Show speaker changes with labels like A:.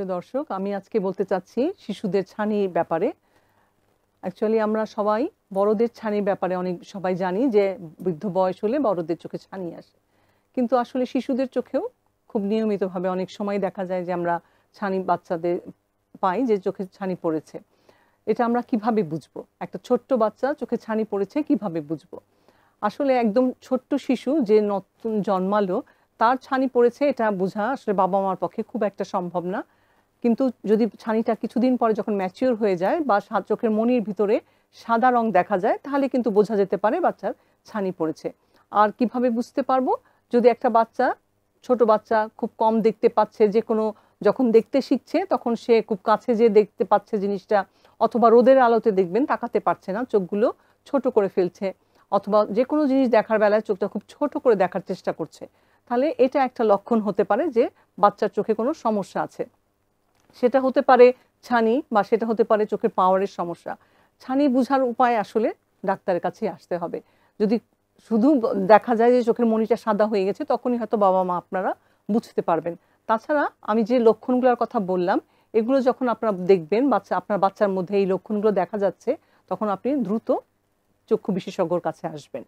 A: প্রিয় দর্শক, আমি আজকে বলতে চাচ্ছি শিশুদের ছানির ব্যাপারে। অ্যাকচুয়ালি আমরা সবাই বড়দের ছানির ব্যাপারে অনেক সবাই জানি যে বৃদ্ধ বয়স হলে বড়দের চোখে ছানি আসে, কিন্তু আসলে শিশুদের চোখেও খুব নিয়মিতভাবে অনেক সময় দেখা যায় যে আমরা ছানি বাচ্চাদের পাই যে চোখে ছানি পড়েছে। এটা আমরা কিভাবে বুঝবো? একটা ছোট্ট বাচ্চা চোখে ছানি পড়েছে কিভাবে বুঝবো? আসলে একদম ছোট্ট শিশু যে নতুন জন্মালো তার ছানি পড়েছে এটা বোঝা আসলে বাবা মার পক্ষে খুব একটা সম্ভব না। কিন্তু যদি ছানিটা কিছুদিন পরে যখন ম্যাচিওর হয়ে যায় বা চোখের মনির ভিতরে সাদা রং দেখা যায়, তাহলে কিন্তু বোঝা যেতে পারে বাচ্চার ছানি পড়েছে। আর কিভাবে বুঝতে পারবো? যদি একটা বাচ্চা, ছোট বাচ্চা খুব কম দেখতে পাচ্ছে, যে কোনো যখন দেখতে শিখছে তখন সে খুব কাছে যে দেখতে পাচ্ছে জিনিসটা, অথবা রোদের আলোতে দেখবেন তাকাতে পারছে না, চোখগুলো ছোট করে ফেলছে, অথবা যে কোনো জিনিস দেখার বেলায় চোখটা খুব ছোট করে দেখার চেষ্টা করছে, তাহলে এটা একটা লক্ষণ হতে পারে যে বাচ্চার চোখে কোনো সমস্যা আছে। সেটা হতে পারে ছানি বা সেটা হতে পারে চোখের পাওয়ারের সমস্যা। ছানি বুঝার উপায় আসলে ডাক্তারের কাছে আসতে হবে। যদি শুধু দেখা যায় যে চোখের মনিটা সাদা হয়ে গেছে, তখনই হয়তো বাবা মা আপনারা বুঝতে পারবেন। তাছাড়া আমি যে লক্ষণগুলোর কথা বললাম, এগুলো যখন আপনারা দেখবেন আপনার বাচ্চার মধ্যে এই লক্ষণগুলো দেখা যাচ্ছে, তখন আপনি দ্রুত চক্ষু বিশেষজ্ঞর কাছে আসবেন।